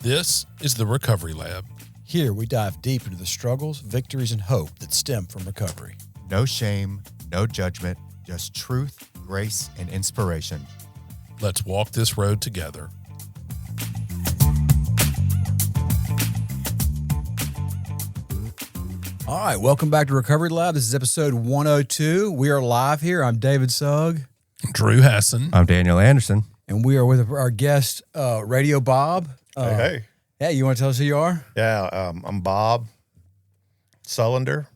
This is the Recovery Lab. Here we dive deep into the struggles, victories, and hope that stem from recovery. No shame, no judgment, just truth, grace, and inspiration. Let's walk this road together. All right, welcome back to Recovery Lab. This is episode 102. We are live here. I'm David Sugg. Drew Hassin. I'm Daniel Anderson. And we are with our guest, Radio Bob. Hey. Yeah, you want to tell us who you are? Yeah, I'm Bob Sullender,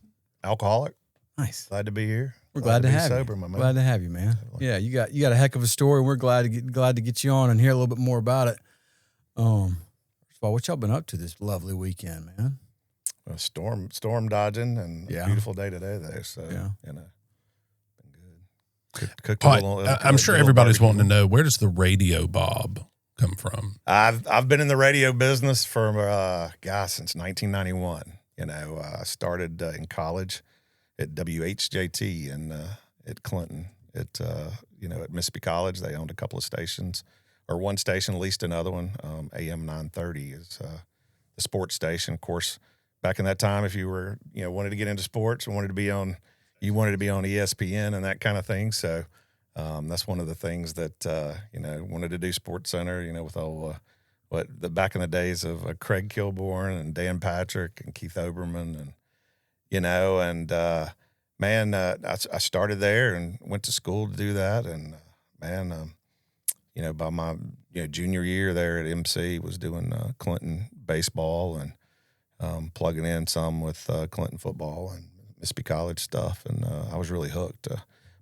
alcoholic. Nice. Glad to be here. We're glad to be have sober, you. my man. Glad to have you, man. Yeah, you got a heck of a story, and we're glad to get you on and hear a little bit more about it. First of all, what y'all been up to this lovely weekend, man? A storm dodging, and a beautiful day today there. So been good. Cooked a little. I'm sure everybody's wanting to know, where does the Radio Bob come from? I've been in the radio business for since 1991. I started in college at WHJT and at Clinton. At Mississippi College, they owned a couple of stations, or one station, leased another one. AM 930 is the sports station. Of course, back in that time, if you were wanted to get into sports and wanted to be on ESPN and that kind of thing. So that's one of the things that wanted to do Sports Center. With all back in the days of Craig Kilborn and Dan Patrick and Keith Oberman I started there and went to school to do that. And by my junior year there at MC, was doing Clinton baseball and plugging in some with Clinton football and Mississippi College stuff. And I was really hooked.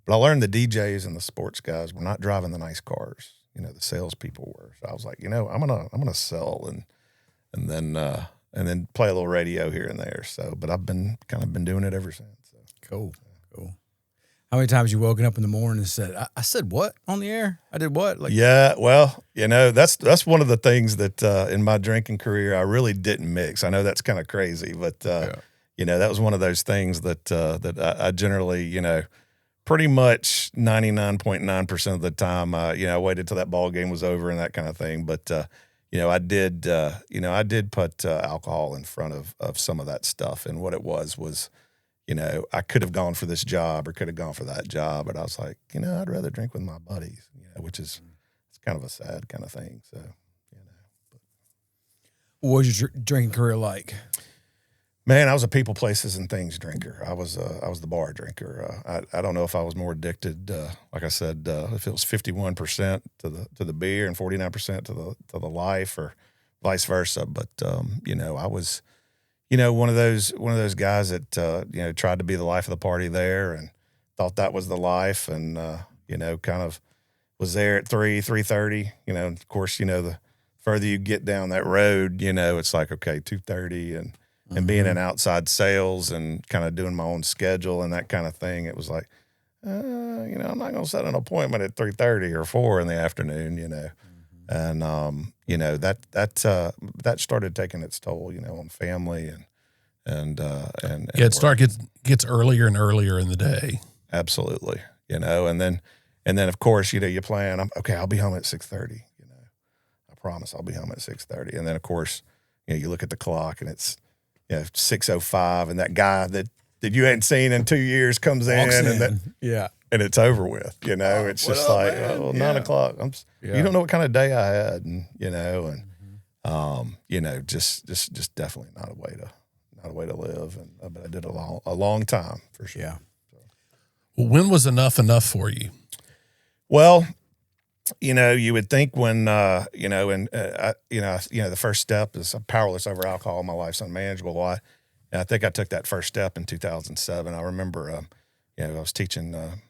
But I learned the DJs and the sports guys were not driving the nice cars. The salespeople were. So I was like, I'm gonna sell and then play a little radio here and there. So, but I've been doing it ever since. So. Cool. How many times you woken up in the morning and said, I said what on the air? I did what? That's one of the things that in my drinking career I really didn't mix. I know that's kind of crazy, but that was one of those things that I generally, pretty much 99.9% of the time, I waited till that ball game was over and that kind of thing. But I did put alcohol in front of some of that stuff, and what it was. I could have gone for this job or could have gone for that job, but I was like, I'd rather drink with my buddies, which is it's kind of a sad kind of thing. So, What was your drinking career like? Man, I was a people, places, and things drinker. I was the bar drinker. I don't know if I was more addicted. Like I said, if it was 51% to the beer and 49% to the life, or vice versa. But I was. One of those guys that tried to be the life of the party there and thought that was the life, and kind of was there at 3:30. Of course, the further you get down that road, it's like, okay, 2:30 and being in outside sales and kind of doing my own schedule and that kind of thing. It was like, I'm not going to set an appointment at 3:30 or 4 in the afternoon. And that started taking its toll, on family and it gets earlier and earlier in the day. Absolutely, and then of course you plan. I'll be home at 6:30. I promise I'll be home at 6:30. And then of course you look at the clock and it's 6:05, and that guy that you hadn't seen in 2 years comes in. And it's over with, it's just like, 9 o'clock. You don't know what kind of day I had, and just definitely not a way to live. But I did a long time for sure. Yeah. So. Well, when was enough for you? Well, you would think when, the first step is I'm powerless over alcohol. My life's unmanageable. I think I took that first step in 2007. I remember, I was teaching. The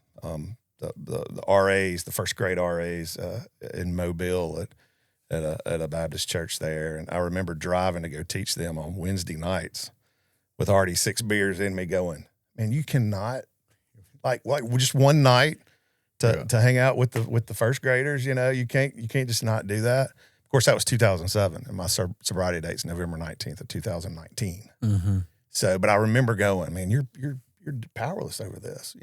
RAs, the first grade RAs in Mobile at a Baptist church there, and I remember driving to go teach them on Wednesday nights with already 6 beers in me, going, man, you cannot like just one night to hang out with the first graders. You can't just not do that. Of course, that was 2007, and my sobriety date's November 19th of 2019. Mm-hmm. So, but I remember going, man, you're powerless over this,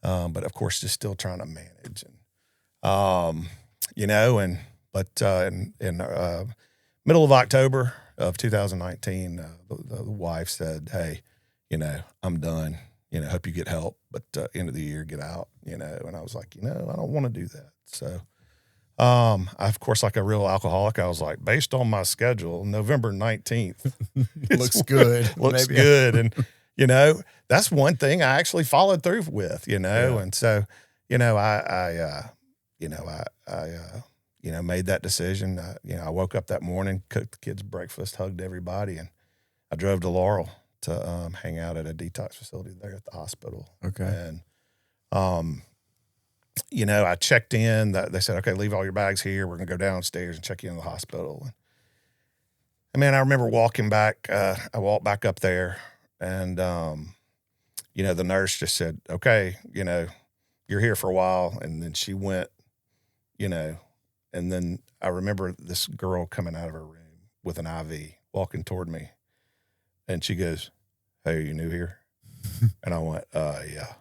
but of course, just still trying to manage, and middle of October of 2019, the wife said, "Hey, I'm done. Hope you get help, but end of the year, get out." And I was like, I don't want to do that. So, of course, like a real alcoholic, I was like, based on my schedule, November 19th Looks good. looks Maybe. good, and that's one thing I actually followed through with. And so, I made that decision. I woke up that morning, cooked the kids breakfast, hugged everybody, and I drove to Laurel to hang out at a detox facility there at the hospital. Okay. And, I checked in. They said, "Okay, leave all your bags here. We're going to go downstairs and check you in the hospital." And man, I remember walking back. I walked back up there, and the nurse just said, "Okay, you're here for a while." And then she went, and then I remember this girl coming out of her room with an IV, walking toward me, and she goes, "Hey, are you new here?" And I went, "Yeah."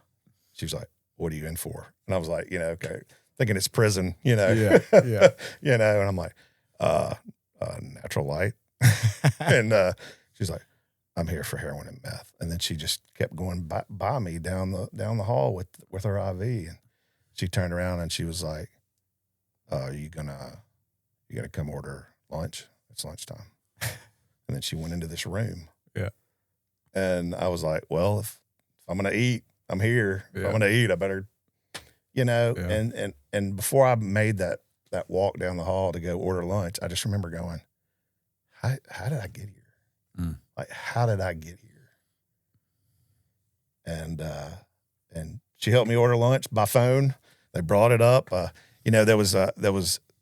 She was like, "What are you in for?" And I was like, okay, thinking it's prison, Yeah. and I'm like, natural light. And she's like, "I'm here for heroin and meth." And then she just kept going by me down the hall with her IV. And she turned around and she was like, you gonna come order lunch? It's lunchtime." And then she went into this room. Yeah. And I was like, well, if I'm going to eat, I'm here. If Yeah. I'm going to eat, I better, Yeah. and before I made that walk down the hall to go order lunch, I just remember going, how did I get here? Mm. Like, how did I get here? And she helped me order lunch by phone. They brought it up. There was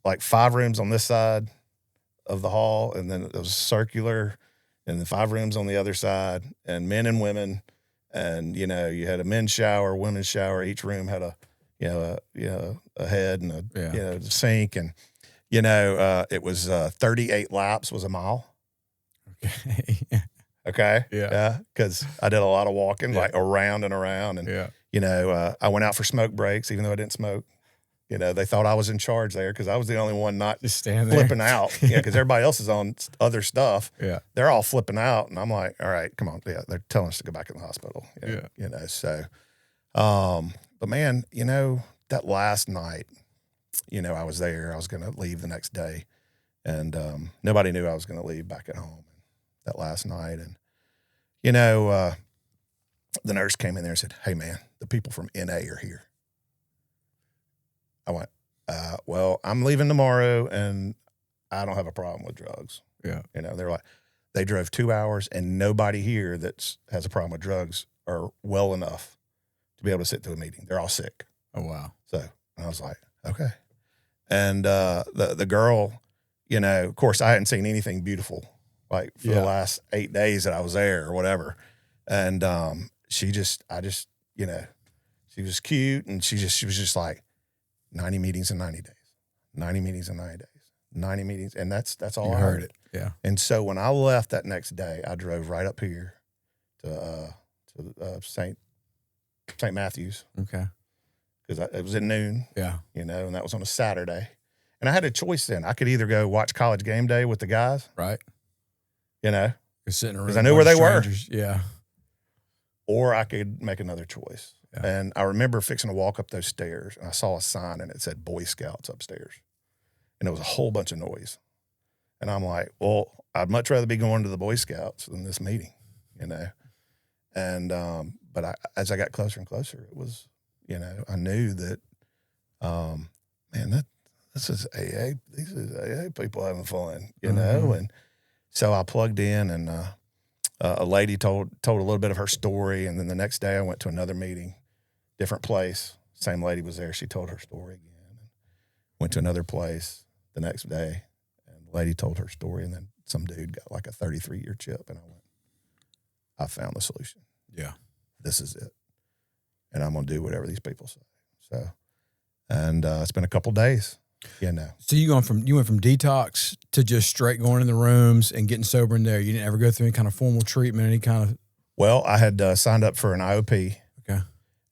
like 5 rooms on this side of the hall, and then it was circular, and then 5 rooms on the other side, and men and women. And, you had a men's shower, women's shower. Each room had a head and a sink. And, it was 38 laps was a mile. Okay. Okay. Yeah. Yeah. Cause I did a lot of walking, Yeah. like around and around. And, Yeah. I went out for smoke breaks, even though I didn't smoke. They thought I was in charge there because I was the only one not Just stand there. flipping out. Yeah. Cause everybody else is on other stuff. Yeah. They're all flipping out. And I'm like, all right, come on. Yeah. They're telling us to go back in the hospital. Yeah. So, but man, that last night, I was there. I was going to leave the next day, and nobody knew I was going to leave back at home that last night. And, the nurse came in there and said, "Hey, man, the people from NA are here." I went, well, I'm leaving tomorrow, and I don't have a problem with drugs. Yeah. They're like, they drove 2 hours, and nobody here that has a problem with drugs are well enough to be able to sit through a meeting. They're all sick. Oh, wow. So I was like, okay. And the girl, of course, I hadn't seen anything beautiful like for the last 8 days that I was there or whatever. And she was cute, and she was just like, 90 meetings in 90 days, 90 meetings in 90 days, 90 meetings. And that's all I heard. It. Yeah. And so when I left that next day, I drove right up here to St. Matthews. Okay. Because it was at noon. Yeah. And that was on a Saturday. And I had a choice then. I could either go watch College Game Day with the guys. Right. Because Sitting around. I knew where they were. Yeah. Or I could make another choice. Yeah. And I remember fixing to walk up those stairs, and I saw a sign, and it said Boy Scouts upstairs. And there was a whole bunch of noise. And I'm like, well, I'd much rather be going to the Boy Scouts than this meeting, And, but as I got closer and closer, it was, I knew that, this is AA. These is AA people having fun, And so I plugged in, and a lady told a little bit of her story. And then the next day I went to another meeting, different place. Same lady was there. She told her story again. Went to another place the next day, and the lady told her story. And then some dude got like a 33-year chip. And I went, I found the solution. Yeah. This is it. And I'm going to do whatever these people say. So, and it's been a couple days, So you went from detox to just straight going in the rooms and getting sober in there. You didn't ever go through any kind of formal treatment, any kind of. Well, I had signed up for an IOP. Okay.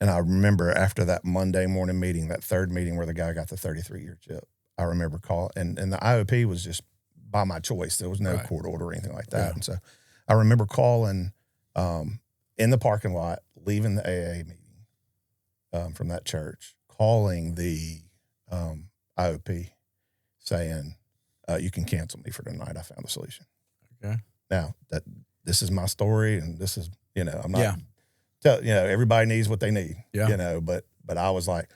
And I remember after that Monday morning meeting, that third meeting where the guy got the 33-year chip, I remember calling, and the IOP was just by my choice. There was no Right. court order or anything like that. Yeah. And so I remember calling in the parking lot, leaving the AA meeting from that church, calling the IOP saying, you can cancel me for tonight. I found a solution. Okay. Now that this is my story, and this is, I'm not, Yeah. everybody needs what they need, Yeah. but I was like,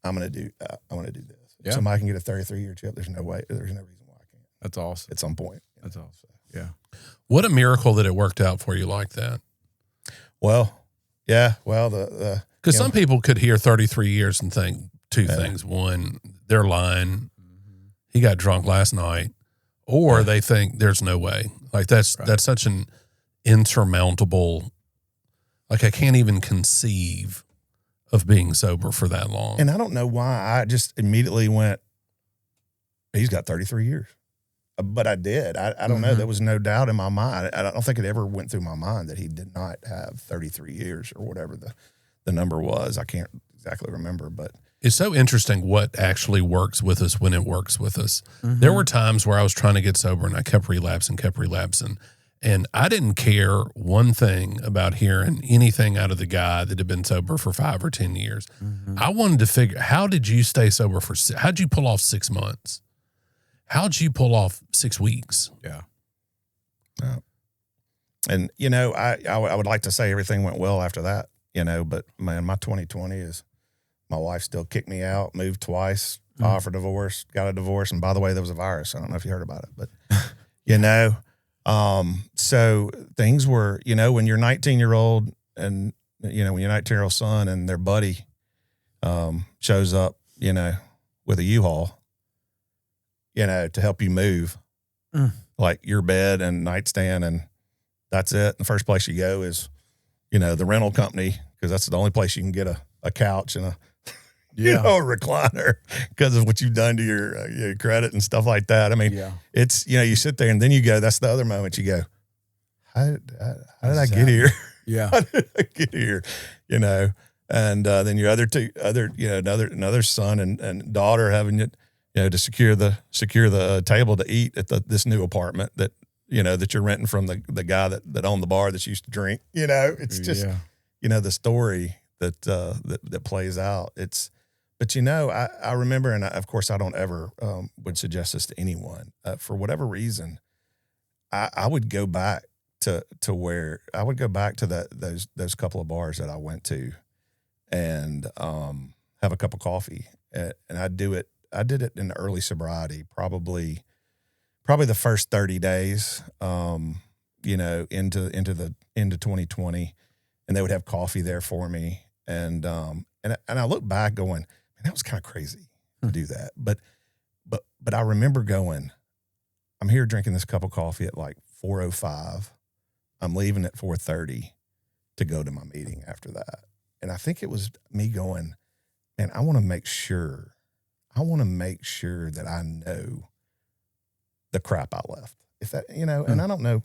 I'm going to do this. If Yeah. somebody can get a 33-year chip, there's no reason why I can't That's awesome. at some point. That's awesome. Yeah. What a miracle that it worked out for you like that. Well, yeah. Well, the Because some people could hear 33 years and think two things. One, they're lying. He got drunk last night. Or they think there's no way. Like that's such an insurmountable, like I can't even conceive of being sober for that long. And I don't know why I just immediately went, he's got 33 years. But I did. I don't know. There was no doubt in my mind. I don't think it ever went through my mind that he did not have 33 years or whatever the number was. I can't exactly remember, but it's so interesting what actually works with us when it works with us. There were times where I was trying to get sober and I kept relapsing. And I didn't care one thing about hearing anything out of the guy that had been sober for 5 or 10 years. I wanted to figure, how did you stay sober how'd you pull off 6 months? How'd you pull off 6 weeks? Yeah. And, I would like to say everything went well after that, but man, my 2020 is my wife still kicked me out, moved twice, filed for divorce, got a divorce. And by the way, there was a virus. I don't know if you heard about it, but, so things were, when you're 19-year-old and, when your 19-year-old son and their buddy shows up, with a U-Haul, to help you move, like your bed and nightstand, and that's it. The first place you go is, the rental company, because that's the only place you can get a couch and a recliner because of what you've done to your credit and stuff like that. I mean, it's, you sit there and then you go, that's the other moment you go, how did I get here? Yeah. How did I get here? And then your another son and daughter having it, to secure the table to eat at this new apartment that, that you're renting from the guy that owned the bar that used to drink, it's just, the story that plays out. But I remember, and of course I don't ever would suggest this to anyone. For whatever reason, I would go back to those couple of bars that I went to, and have a cup of coffee, and I did it in early sobriety, probably the first 30 days, into 2020, and they would have coffee there for me, and I look back going, man, that was kind of crazy to do that. But I remember going, I'm here drinking this cup of coffee at like 4:05. I'm leaving at 4:30 to go to my meeting after that. And I think it was me going, man, I want to make sure that I know the crap I left. If that, and I don't know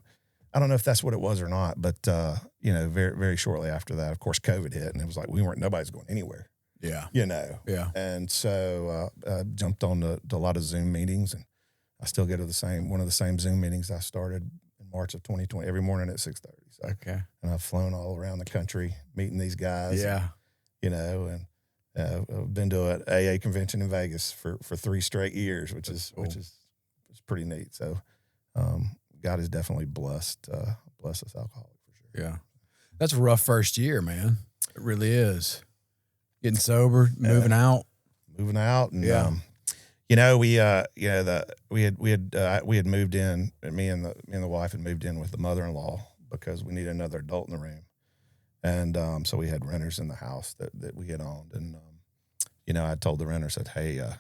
if that's what it was or not, but very, very shortly after that, of course, COVID hit, and it was like nobody's going anywhere. Yeah. Yeah. And so jumped on to a lot of Zoom meetings, and I still go to one of the same Zoom meetings I started in March of 2020 every morning at 6:30. So, okay. And I've flown all around the country meeting these guys. Yeah. And I've been to an AA convention in Vegas for 3 straight years, which is pretty neat. So God has definitely blessed us alcoholics for sure. Yeah. That's a rough first year, man. It really is. Getting sober, moving out, and we had moved in. Me and the wife had moved in with the mother-in-law because we needed another adult in the room, and so we had renters in the house that we had owned, and I told the renter, said, hey, I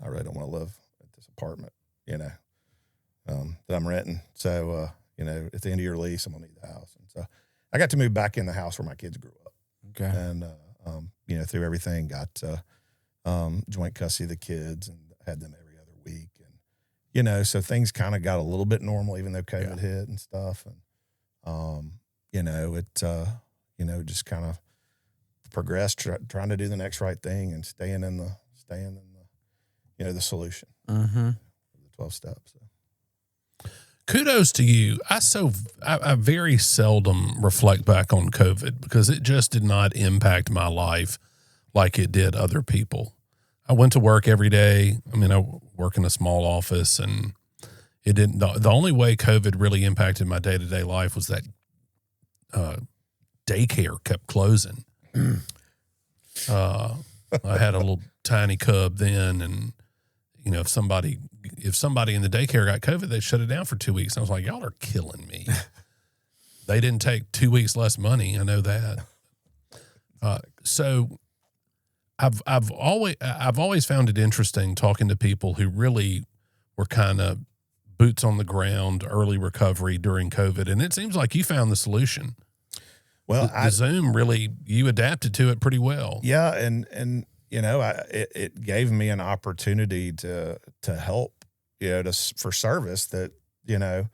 really don't want to live at this apartment, that I'm renting. So at the end of your lease, I'm gonna need the house, and so I got to move back in the house where my kids grew up. Okay, and through everything, got joint custody of the kids and had them every other week. And, so things kind of got a little bit normal, even though COVID hit and stuff. And, just kind of progressed, trying to do the next right thing and staying in the solution, the 12 steps. So. kudos to you. I very seldom reflect back on COVID because it just did not impact my life like it did other people. I went to work every day. I mean, I work in a small office, and it didn't. The only way COVID really impacted my day-to-day life was that daycare kept closing. I had a little tiny cub then, and you know, if somebody in the daycare got COVID, they shut it down for 2 weeks. And I was like, y'all are killing me. They didn't take 2 weeks less money. I know that. So I've always found it interesting talking to people who really were kind of boots on the ground, early recovery during COVID. And it seems like you found the solution. Well, the Zoom really, you adapted to it pretty well. Yeah. And, you know, it gave me an opportunity to help, you know, for service that, you know,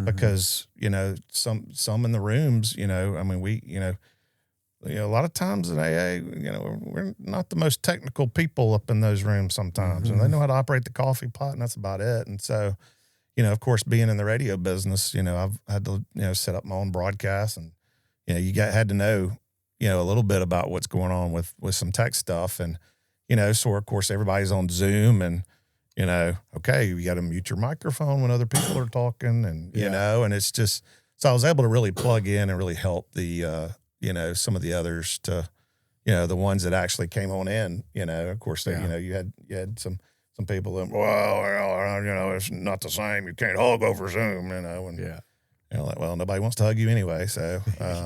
because, you know, some in the rooms, you know, I mean, a lot of times in AA, you know, we're not the most technical people up in those rooms sometimes, and they know how to operate the coffee pot, and that's about it. And so, you know, of course, being in the radio business, you know, I've had to, you know, set up my own broadcast, and, you know, had to know, you know, a little bit about what's going on with some tech stuff. And, you know, so of course everybody's on Zoom, and, you know, okay, you got to mute your microphone when other people are talking, and, you know, and it's just, so I was able to really plug in and really help the, you know, some of the others to, you know, the ones that actually came on in, you know, of course, you know, you had some people that, well, you know, it's not the same. You can't hug over Zoom, you know, and, you know, like, well, nobody wants to hug you anyway. So,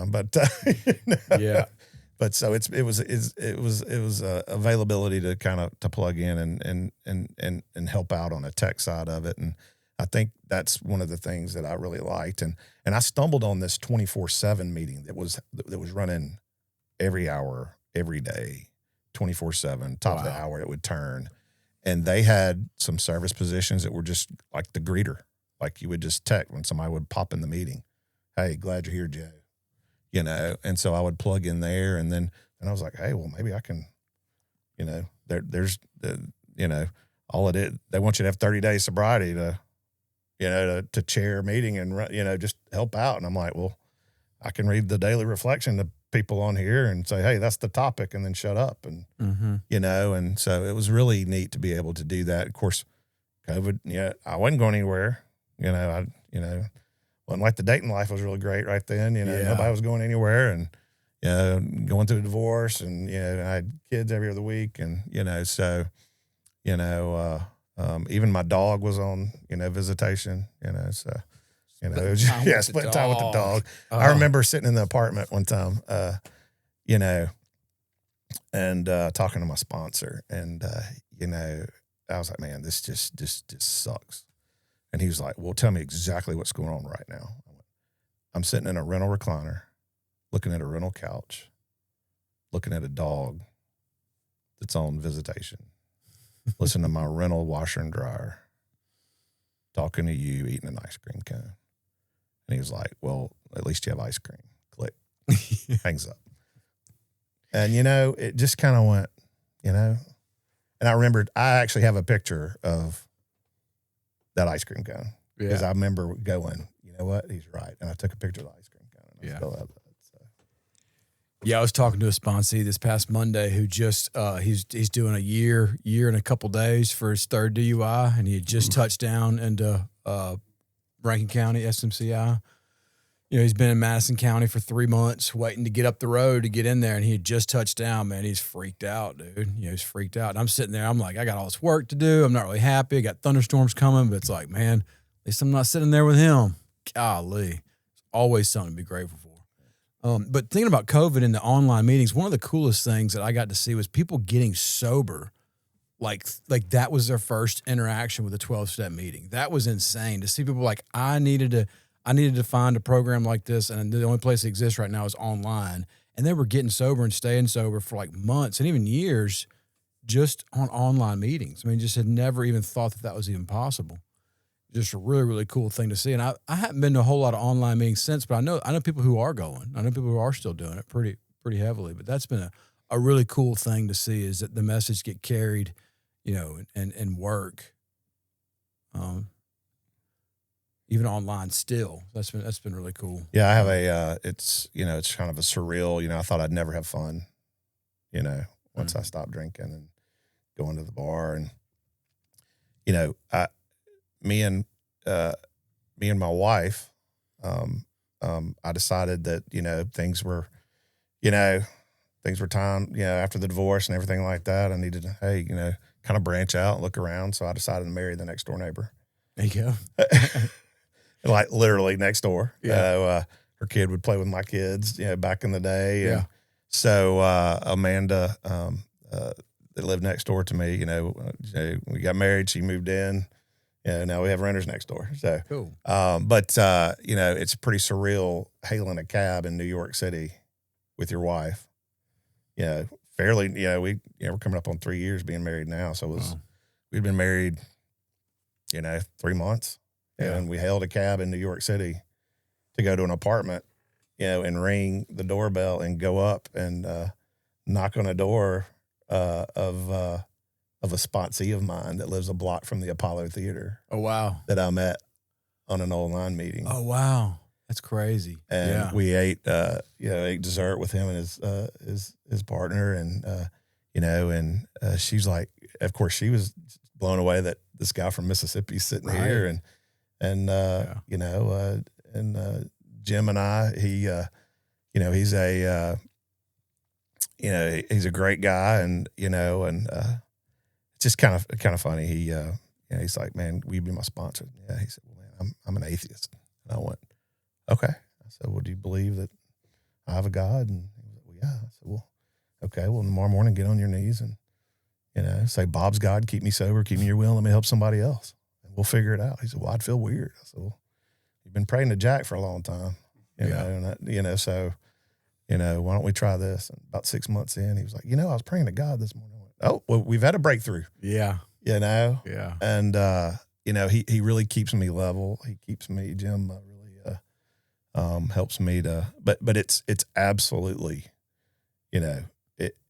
but, you know, but so it was availability to kind of, to plug in and help out on the tech side of it. And I think that's one of the things that I really liked. And I stumbled on this 24/7 meeting that was running every hour, every day, 24/7, top of the hour it would turn. And they had some service positions that were just like the greeter. Like you would just text when somebody would pop in the meeting. Hey, glad you're here, Joe. You know, and so I would plug in there, and then I was like, hey, well, maybe I can, you know, there's you know, all it is, they want you to have 30 days sobriety to, you know, to chair a meeting and, you know, just help out. And I'm like, well, I can read the daily reflection to people on here and say, hey, that's the topic, and then shut up. And, you know, and so it was really neat to be able to do that. Of course, COVID, I wasn't going anywhere. You know, wasn't like the dating life was really great right then. You know, nobody was going anywhere, and, you know, going through a divorce, and, you know, I had kids every other week, and, you know, so, you know, even my dog was on, you know, visitation, you know, so, you know, split time with the dog. I remember sitting in the apartment one time, you know, and talking to my sponsor, and, you know, I was like, man, this just sucks. And he was like, well, tell me exactly what's going on right now. I'm sitting in a rental recliner, looking at a rental couch, looking at a dog that's on visitation, listening to my rental washer and dryer, talking to you, eating an ice cream cone. And he was like, well, at least you have ice cream. Click. Hangs up. And, you know, it just kind of went, you know. And I remembered, I actually have a picture of that ice cream cone. Because I remember going, you know what, he's right. And I took a picture of the ice cream cone. And I still have that. So. Yeah, I was talking to a sponsee this past Monday who just, he's doing a year and a couple days for his third DUI. And he had just touched down into Rankin County, SMCI. You know, he's been in Madison County for 3 months waiting to get up the road to get in there, and he had just touched down, man. He's freaked out, dude. You know, he's freaked out. And I'm sitting there, I'm like, I got all this work to do. I'm not really happy. I got thunderstorms coming, but it's like, man, at least I'm not sitting there with him. Golly. It's always something to be grateful for. But thinking about COVID and the online meetings, one of the coolest things that I got to see was people getting sober. Like that was their first interaction with a 12-step meeting. That was insane to see people like, I needed to find a program like this, and the only place it exists right now is online. And they were getting sober and staying sober for like months and even years just on online meetings. I mean, just had never even thought that was even possible. Just a really, really cool thing to see. And I haven't been to a whole lot of online meetings since, but I know people who are going. I know people who are still doing it pretty heavily. But that's been a really cool thing to see, is that the message get carried, you know, and work. even online still. That's been really cool. Yeah, I have it's kind of a surreal, I thought I'd never have fun, once I stopped drinking and going to the bar. And, me and my wife, I decided that, things were time, after the divorce and everything like that. I needed to, kind of branch out and look around. So I decided to marry the next door neighbor. There you go. Like literally next door. Yeah. Her kid would play with my kids, back in the day. Yeah. And so Amanda, that lived next door to me, we got married, she moved in. Now we have renters next door. So Cool. But it's pretty surreal hailing a cab in New York City with your wife. Fairly, we're coming up on 3 years being married now. So we'd been married, 3 months. Yeah. And we hailed a cab in New York City to go to an apartment, and ring the doorbell and go up and knock on a door of a sponsee of mine that lives a block from the Apollo Theater. Oh, wow. That I met on an online meeting. Oh, wow. That's crazy. And we ate dessert with him and his partner, and she's like, of course, she was blown away that this guy from Mississippi's sitting here, and Jim and I, he's a great guy, and it's just kind of funny. He's like, man, will you be my sponsor? Yeah, he said, well, man, I'm an atheist, and I went, okay. I said, well, do you believe that I have a God? And he was like, well, yeah. I said, well, okay. Well, tomorrow morning, get on your knees and, say, Bob's God, keep me sober, keep me your will, let me help somebody else. And we'll figure it out. He said, well, I'd feel weird. I said, well, you've been praying to Jack for a long time, so, why don't we try this? And about 6 months in, he was like, I was praying to God this morning. I went, oh, well, we've had a breakthrough. Yeah. Yeah. And, he really keeps me level. He keeps me, Jim, really helps me to, but it's absolutely,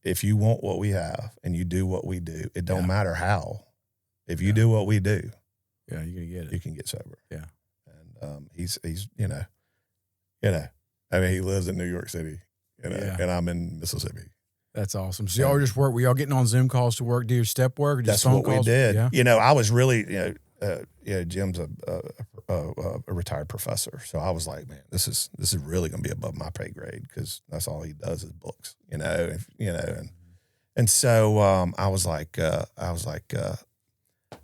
if you want what we have and you do what we do, it don't matter how. If you do what we do, you're gonna get it. You can get sober. Yeah. And he's he lives in New York City, and I'm in Mississippi. That's awesome. So y'all just work. Were y'all getting on Zoom calls to work, do your step work? Or just That's phone what calls? we did. Yeah. I was really, Jim's a retired professor, so I was like, man, this is really going to be above my pay grade because that's all he does is books, and so I was like,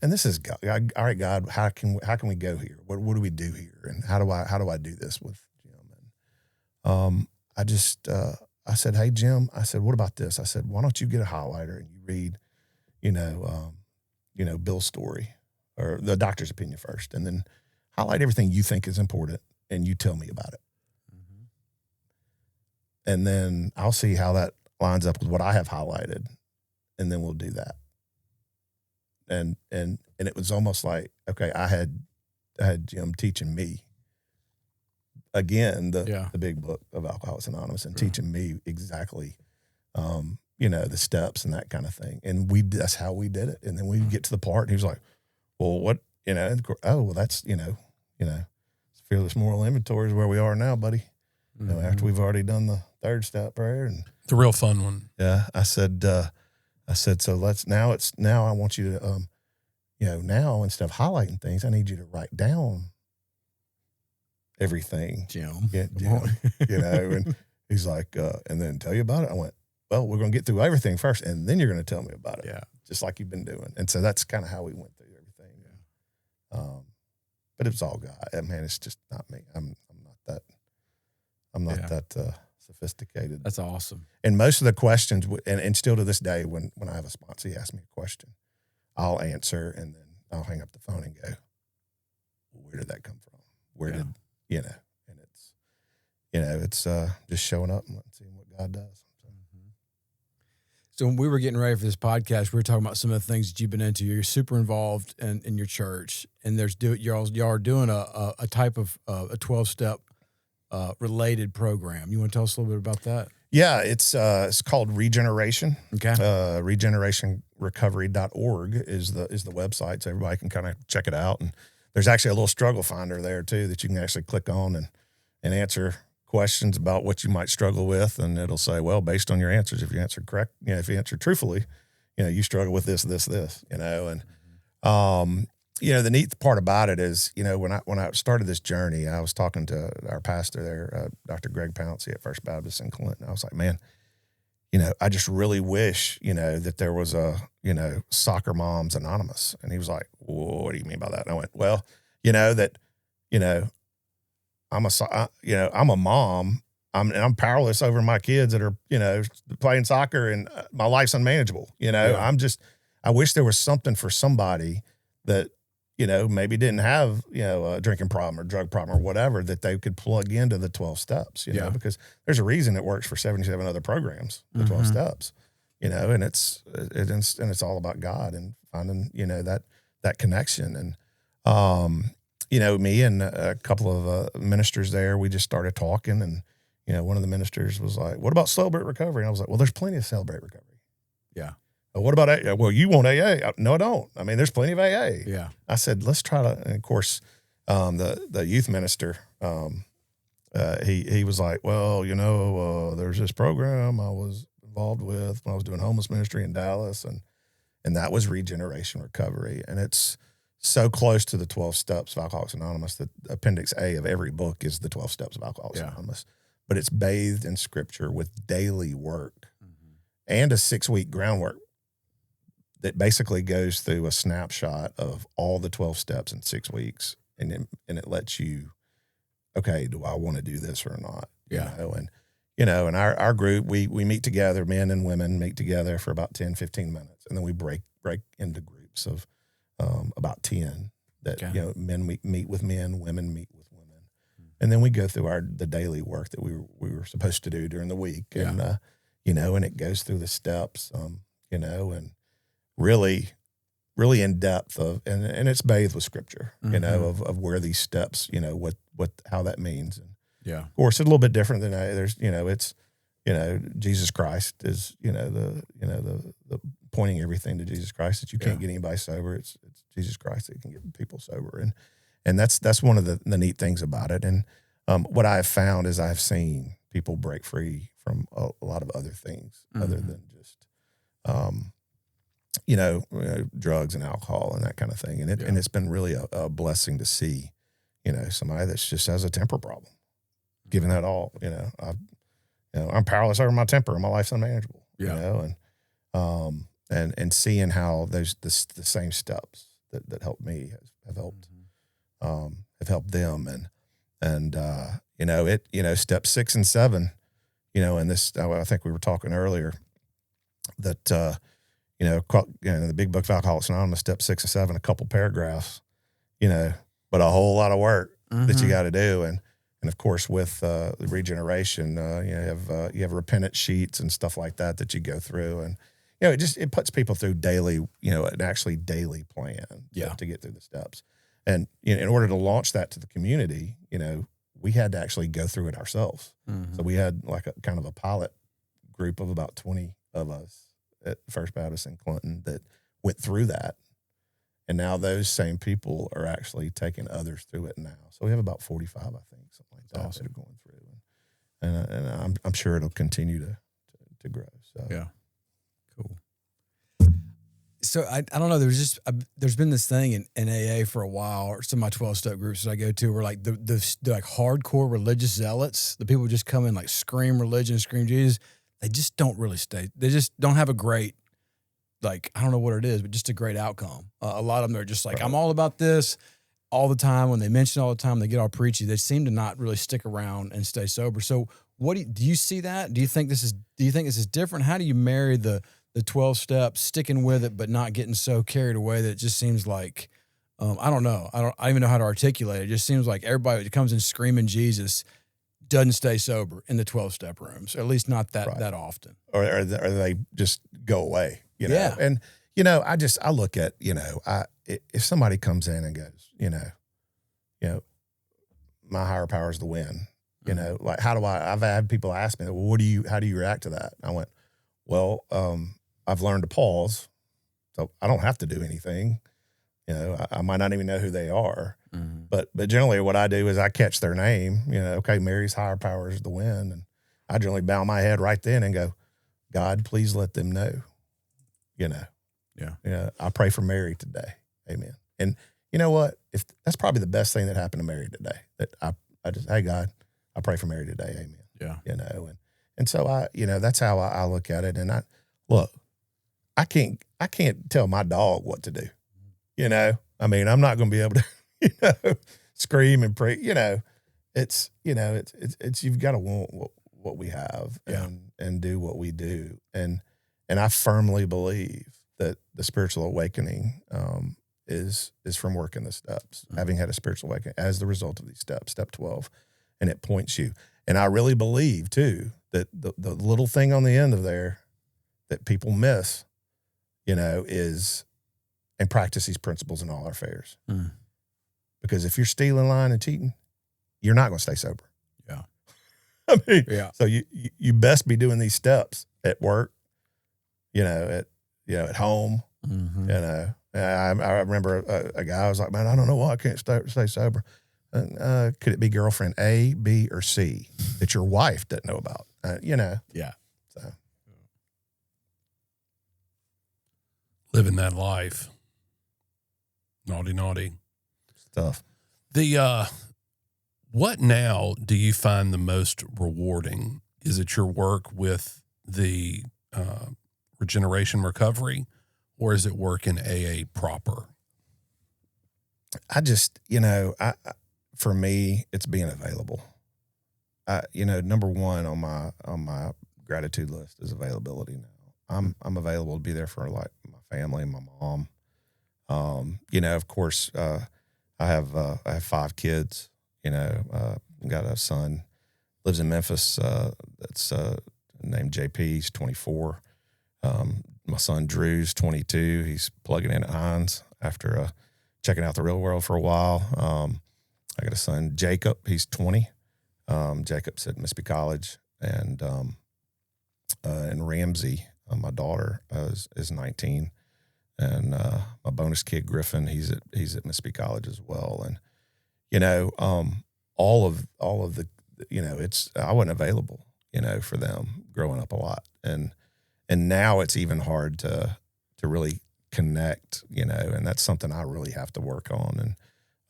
and this is God. All right, God, how can we go here? What do we do here? And how do I do this with Jim? And I said, hey, Jim, I said, what about this? I said, why don't you get a highlighter and you read, Bill's story or the doctor's opinion first, and then highlight everything you think is important and you tell me about it. Mm-hmm. And then I'll see how that lines up with what I have highlighted, and then we'll do that. And it was almost like, okay, I had Jim teaching me again, the big book of Alcoholics Anonymous, and teaching me exactly, the steps and that kind of thing. And that's how we did it. And then we get to the part, and he was like, well, what, that's, Fearless Moral Inventory is where we are now, buddy. Mm-hmm. After we've already done the third step prayer. And the real fun one. Yeah. I said, so now I want you to, now instead of highlighting things, I need you to write down everything. Jim. Yeah, and he's like, and then tell you about it. I went, well, we're going to get through everything first, and then you're going to tell me about it. Yeah. Just like you've been doing. And so that's kind of how we went through everything. Yeah. But it's all God. Man, it's just not me. I'm not that sophisticated. That's awesome. And most of the questions, and still to this day, when I have a sponsor, he asks me a question, I'll answer, and then I'll hang up the phone and go, well, where did that come from? Where did, and it's just showing up and seeing what God does. So when we were getting ready for this podcast, we were talking about some of the things that you've been into. You're super involved in your church, and y'all are doing a type of a 12-step related program. You want to tell us a little bit about that? Yeah, it's called Regeneration. Okay. Regenerationrecovery.org is the website, so everybody can kind of check it out. And there's actually a little struggle finder there too that you can actually click on and answer questions about what you might struggle with, and it'll say, well, based on your answers, if you answer correct, if you answer truthfully, you struggle with this, and the neat part about it is, when I started this journey, I was talking to our pastor there, Dr. Greg Pouncey at First Baptist in Clinton. I was like, man, I just really wish, that there was a, Soccer Moms Anonymous. And he was like, what do you mean by that? And I went, well, I'm a mom. I'm powerless over my kids that are, playing soccer, and my life's unmanageable. I wish there was something for somebody that, maybe didn't have, a drinking problem or drug problem or whatever, that they could plug into the 12 steps, because there's a reason it works for 77 other programs, the 12 steps, and it's all about God and finding, that connection. And, me and a couple of ministers there, we just started talking, and, one of the ministers was like, what about Celebrate Recovery? And I was like, well, there's plenty of Celebrate Recovery. Yeah. What about AA? Well, you want AA? No, I don't. I mean, there's plenty of AA. Yeah. I said, let's try to, and of course, the youth minister, he was like, well, there's this program I was involved with when I was doing homeless ministry in Dallas, and that was Regeneration Recovery. And it's so close to the 12 steps of Alcoholics Anonymous that Appendix A of every book is the 12 steps of Alcoholics Anonymous. But it's bathed in scripture with daily work and a 6-week groundwork that basically goes through a snapshot of all the 12 steps in 6 weeks. And it lets you, okay, do I want to do this or not? Yeah. In our group, we meet together, men and women meet together for about 10, 15 minutes. And then we break into groups of about 10 that, men meet with men, women meet with women. And then we go through the daily work that we were supposed to do during the week. And, and it goes through the steps, and really, really in depth and it's bathed with scripture, of where these steps, how that means. And of course, it's a little bit different than it's, Jesus Christ is, the pointing everything to Jesus Christ, that you can't get anybody sober. It's Jesus Christ that can get people sober. And that's one of the neat things about it. And what I have found is I've seen people break free from a lot of other things other than just, drugs and alcohol and that kind of thing. And it's been really a blessing to see, somebody that's just has a temper problem, given that all, I'm powerless over my temper and my life's unmanageable, and seeing how the same steps that helped me have helped them. And step 6 and 7, and this, I think we were talking earlier that, the big book of Alcoholics Anonymous, step 6 and 7, a couple paragraphs, but a whole lot of work that you got to do. And of course, with the regeneration, you have repentant sheets and stuff like that you go through. And, it puts people through daily, an actually daily plan to get through the steps. And in order to launch that to the community, we had to actually go through it ourselves. So we had like a kind of a pilot group of about 20 of us at First Baptist in Clinton that went through that. And now those same people are actually taking others through it now. So we have about 45, I think, something like that, that are going through. And I'm sure it'll continue to grow. So yeah, cool. So I don't know. There's been this thing in AA for a while, or some of my 12-step groups that I go to, where like the like hardcore religious zealots, the people who just come in like scream religion, scream Jesus. They just don't really stay. They just don't have a great, like, I don't know what it is, but just a great outcome. A lot of them are just like, I'm all about this all the time. When they mention it all the time, they get all preachy. They seem to not really stick around and stay sober. So what do you see that? Do you think this is different? How do you marry the 12 steps, sticking with it, but not getting so carried away that it just seems like, I don't know. I don't even know how to articulate it. It just seems like everybody that comes in screaming Jesus doesn't stay sober in the 12-step rooms, or at least not that often. Or they just go away, Yeah. And, I look at, if somebody comes in and goes, my higher power is the win, like, I've had people ask me, well, how do you react to that? I went, well, I've learned to pause, so I don't have to do anything. You know, I might not even know who they are, but generally what I do is I catch their name. You know, okay, Mary's higher power is the wind, and I generally bow my head right then and go, God, please let them know. You know, yeah. I pray for Mary today, amen. And you know what? If that's probably the best thing that happened to Mary today. That I just, hey God, I pray for Mary today, amen. Yeah, you know, and so I, you know, that's how I look at it. And I can't tell my dog what to do. You know, I mean, I'm not going to be able to, you know, scream and pray. You know, it's you've got to want what we have and do what we do. And I firmly believe that the spiritual awakening is from working the steps, having had a spiritual awakening as the result of these steps, step 12, and it points you. And I really believe too that the little thing on the end of there that people miss, you know, is and practice these principles in all our affairs. Because if you're stealing, lying, and cheating, you're not going to stay sober. Yeah. I mean, so you best be doing these steps at work, you know, at home, you know. I remember a guy was like, man, I don't know why I can't stay sober. Could it be girlfriend A, B, or C that your wife doesn't know about? You know. Yeah. So living that life. Naughty. Stuff. What now do you find the most rewarding? Is it your work with the regeneration recovery, or is it work in AA proper? I just, you know, for me, it's being available. You know, number one on my gratitude list is availability now. I'm available to be there for like my family, my mom. You know, of course, I have 5 kids. You know, got a son lives in Memphis. That's named JP. He's 24. My son Drew's 22. He's plugging in at Hines after checking out the real world for a while. I got a son Jacob. He's 20. Jacob's at Mississippi College, and Ramsey, my daughter, is 19. And my bonus kid Griffin, he's at Mississippi College as well. And you know, all of the, you know, I wasn't available, you know, for them growing up a lot, and now it's even hard to really connect, you know, and that's something I really have to work on,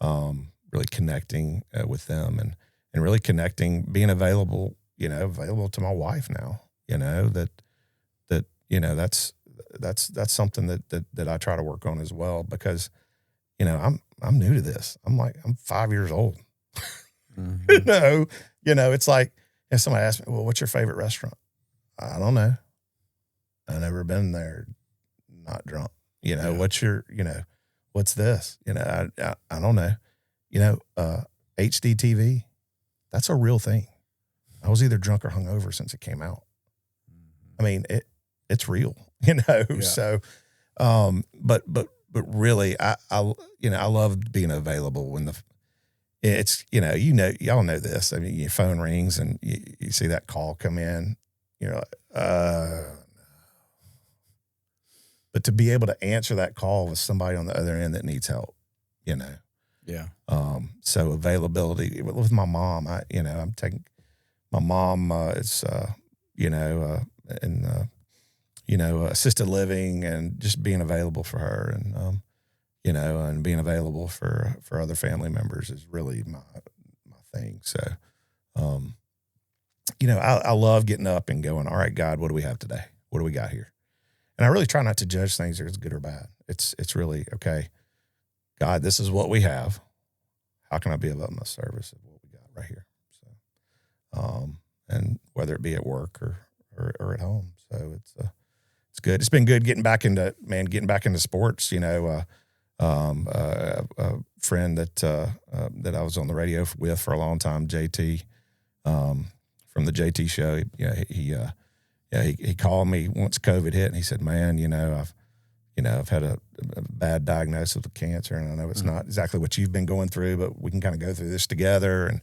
and really connecting with them, and really connecting, being available, you know, available to my wife now, you know, that you know, that's something that I try to work on as well, because, you know, I'm new to this. I'm 5 years old. You know, it's like if somebody asks me, well, what's your favorite restaurant? I don't know. I've never been there not drunk. You know, what's your, you know, what's this? You know, I don't know. You know, HD TV, that's a real thing. I was either drunk or hungover since it came out. I mean, it's real, you know. Yeah. So, but really, I you know, I love being available when it's, you know, y'all know this. I mean, your phone rings and you see that call come in, you're like, but to be able to answer that call with somebody on the other end that needs help, you know. Yeah. So availability with my mom, I'm taking my mom is, you know, assisted living, and just being available for her, and, you know, and being available for other family members is really my thing. So, you know, I love getting up and going, all right, God, what do we have today? What do we got here? And I really try not to judge things as good or bad. It's really, okay, God, this is what we have. How can I be of utmost service of what we got right here? So, and whether it be at work or at home. So it's good. It's been good getting back into sports. You know, a friend that I was on the radio with for a long time, JT, from the JT show. He called me once COVID hit, and he said, "Man, I've had a bad diagnosis with cancer, and I know it's not exactly what you've been going through, but we can kind of go through this together." And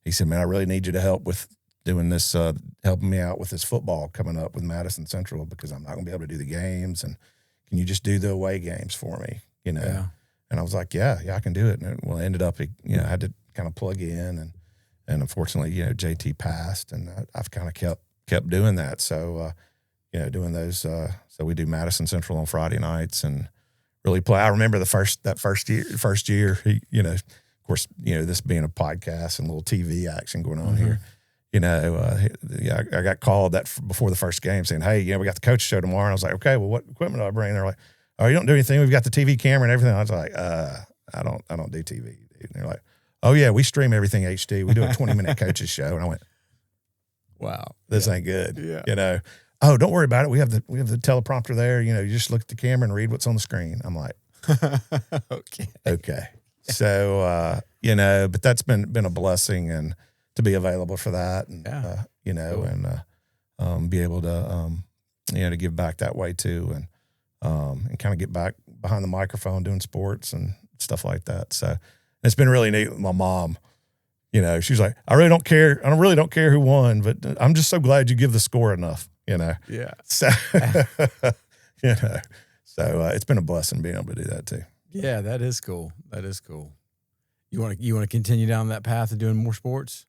he said, "Man, I really need you to help with doing this, helping me out with this football coming up with Madison Central, because I'm not going to be able to do the games. And can you just do the away games for me?" You know, And I was like, yeah, I can do it. And well, it ended up, I had to kind of plug in, and unfortunately, JT passed, and I've kind of kept doing that. So, doing those. So we do Madison Central on Friday nights and really play. I remember that first year, of course, this being a podcast and a little TV action going on here. I got called before the first game saying, hey, we got the coach show tomorrow. And I was like, okay, well, what equipment do I bring? They're like, oh, you don't do anything. We've got the TV camera and everything. I was like, I don't do TV. And they're like, oh yeah, we stream everything HD. We do a 20-minute coaches show. And I went, wow, this ain't good. Yeah. Oh, don't worry about it. We have the teleprompter there. You just look at the camera and read what's on the screen. I'm like, okay. So, but that's been a blessing, and to be available for that, and cool. And be able to to give back that way too, and kind of get back behind the microphone doing sports and stuff like that. So it's been really neat with my mom. She's like, I really don't care who won, but I'm just so glad you give the score enough. Yeah. So so it's been a blessing being able to do that too. Yeah, that is cool. You want to continue down that path of doing more sports?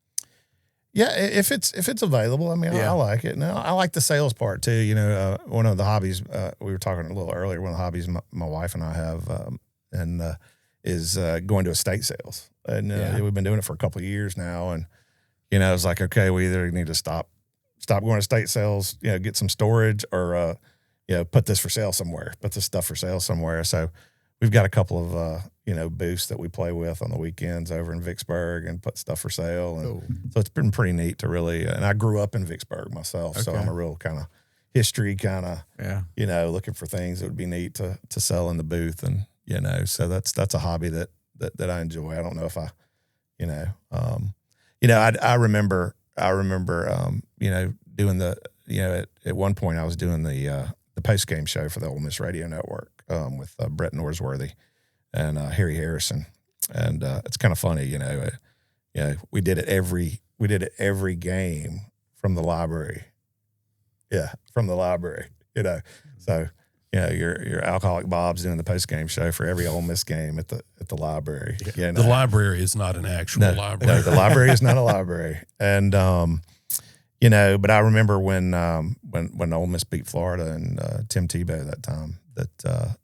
Yeah, if it's available. I mean, I like it. Now, I like the sales part too. One of the hobbies we were talking a little earlier. One of the hobbies my wife and I have, is going to estate sales, and we've been doing it for a couple of years now. And it's like, okay, we either need to stop going to estate sales, get some storage, or put this for sale somewhere, put this stuff for sale somewhere. So we've got a couple of booths that we play with on the weekends over in Vicksburg and put stuff for sale. And so it's been pretty neat to really, and I grew up in Vicksburg myself, so I'm a real kind of history kind of, looking for things that would be neat to sell in the booth. And, so that's a hobby that I enjoy. I don't know if I, I remember, doing at one point I was doing the post-game show for the Ole Miss radio network, with Brett Norsworthy and Harry Harrison. And it's kind of funny, we did it every game from the library. Yeah, from the library, So, your alcoholic Bob's doing the post-game show for every Ole Miss game at the library. The library is not an actual library. No, the library is not a library. And but I remember when Ole Miss beat Florida and Tim Tebow that time, that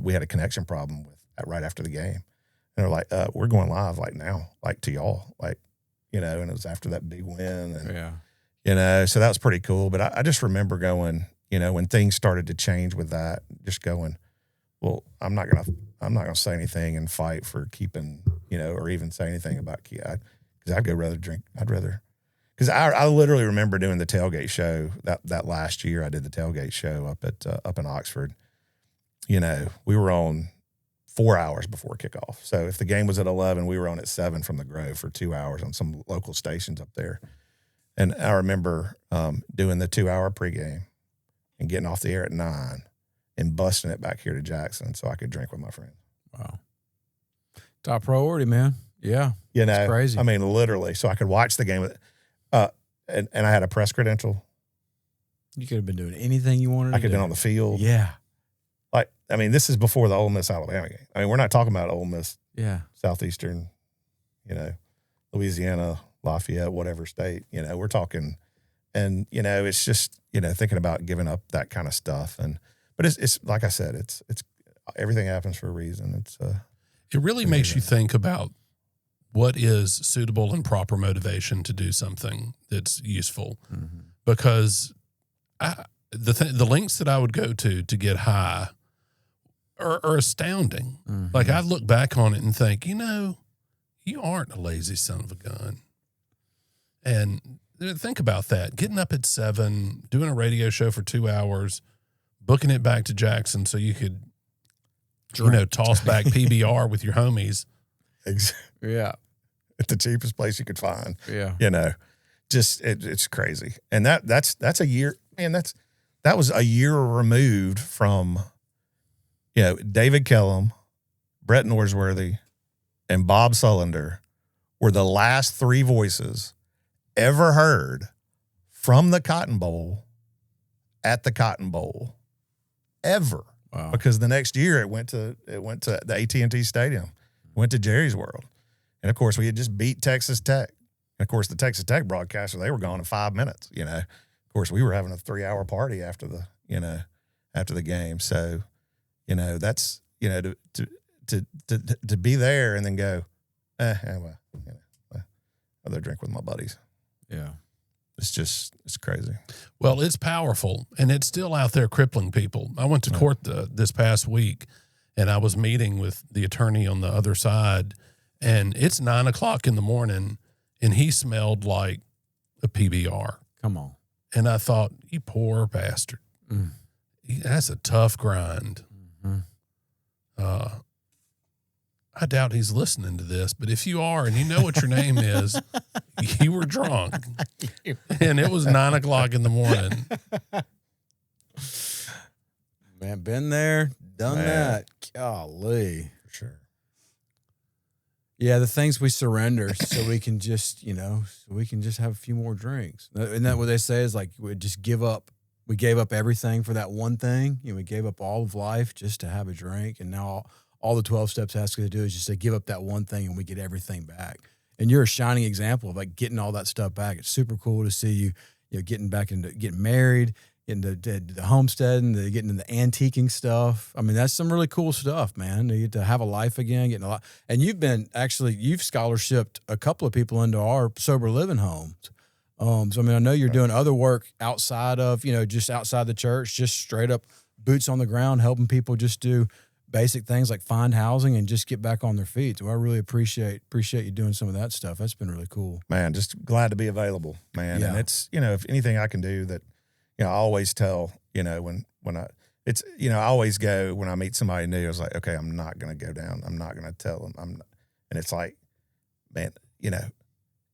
we had a connection problem right after the game. And they're like, we're going live like now, like to y'all, like, and it was after that big win. And, so that was pretty cool. But I just remember going, when things started to change with that, just going, well, I'm not going to say anything and fight for keeping, or even say anything about because I'd rather drink. Because I literally remember doing the tailgate show that last year. I did the tailgate show up in Oxford. We were on 4 hours before kickoff. So if the game was at 11, we were on at 7 from the Grove for 2 hours on some local stations up there. And I remember doing the 2-hour pregame and getting off the air at 9 and busting it back here to Jackson so I could drink with my friends. Wow. Top priority, man. Yeah. It's crazy. I mean, literally. So I could watch the game. And I had a press credential. You could have been doing anything you wanted to do. I could have been on the field. Yeah. This is before the Ole Miss Alabama game. I mean, we're not talking about Ole Miss, Southeastern, Louisiana, Lafayette, whatever state, we're talking, and, it's just, thinking about giving up that kind of stuff. But it's like I said, it's everything happens for a reason. It really makes you think about what is suitable and proper motivation to do something that's useful. Mm-hmm. Because the lengths that I would go to get high are astounding. Mm-hmm. Like, I look back on it and think, you aren't a lazy son of a gun. And think about that. Getting up at 7, doing a radio show for 2 hours, booking it back to Jackson so you could, toss back PBR with your homies. Yeah. At the cheapest place you could find. Yeah. Just it's crazy. And that's a year, man, that was a year removed from, David Kellum, Brett Norsworthy, and Bob Sullender were the last 3 voices ever heard from the Cotton Bowl at the Cotton Bowl. Ever. Wow. Because the next year it went to the AT&T Stadium, went to Jerry's World, and of course we had just beat Texas Tech. And of course the Texas Tech broadcaster, they were gone in 5 minutes. Of course we were having a 3-hour party after the game. So, that's to be there and then go, well, I'll go drink with my buddies. Yeah. It's crazy. Well, it's powerful, and it's still out there crippling people. I went to court this past week, and I was meeting with the attorney on the other side, and it's 9:00 in the morning, and he smelled like a PBR. Come on. And I thought, you poor bastard. That's a tough grind. Mm-hmm. I doubt he's listening to this, but if you are and you know what your name is, you were drunk. And it was 9:00 in the morning. Man, been there, done that. Golly. For sure. Yeah, the things we surrender so we can just, have a few more drinks. Isn't that what they say is like we just give up. We gave up everything for that one thing. We gave up all of life just to have a drink. And now all the 12 steps asks us to do is just to give up that one thing and we get everything back. And you're a shining example of like getting all that stuff back. It's super cool to see you getting back into getting married, getting to the homesteading, getting into the antiquing stuff. I mean, that's some really cool stuff, man. You get to have a life again, getting a lot. And you've scholarshiped a couple of people into our sober living homes. So, I mean, I know you're doing other work outside of, just outside the church, just straight up boots on the ground, helping people just do basic things like find housing and just get back on their feet. So I really appreciate you doing some of that stuff. That's been really cool. Man, just glad to be available, man. Yeah. And it's, if anything I can do that, I always tell, I always go when I meet somebody new, I was like, okay, I'm not going to go down. I'm not going to tell them. And it's like, man,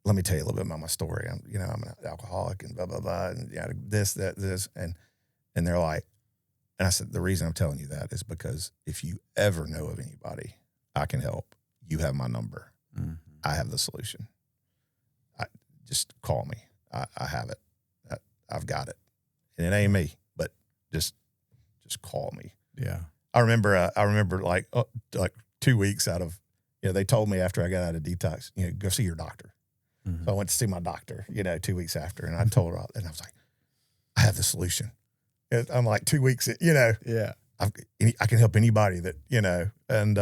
let me tell you a little bit about my story. I'm an alcoholic and blah, blah, blah. And this. And they're like, and I said, the reason I'm telling you that is because if you ever know of anybody I can help, you have my number. Mm-hmm. I have the solution. Just call me. I have it. I've got it. And it ain't me, but just call me. Yeah. I remember like 2 weeks out of, they told me after I got out of detox, go see your doctor. Mm-hmm. So I went to see my doctor, 2 weeks after, and I told her, and I was like, I have the solution. I'm like 2 weeks, Yeah. I can help anybody that, and,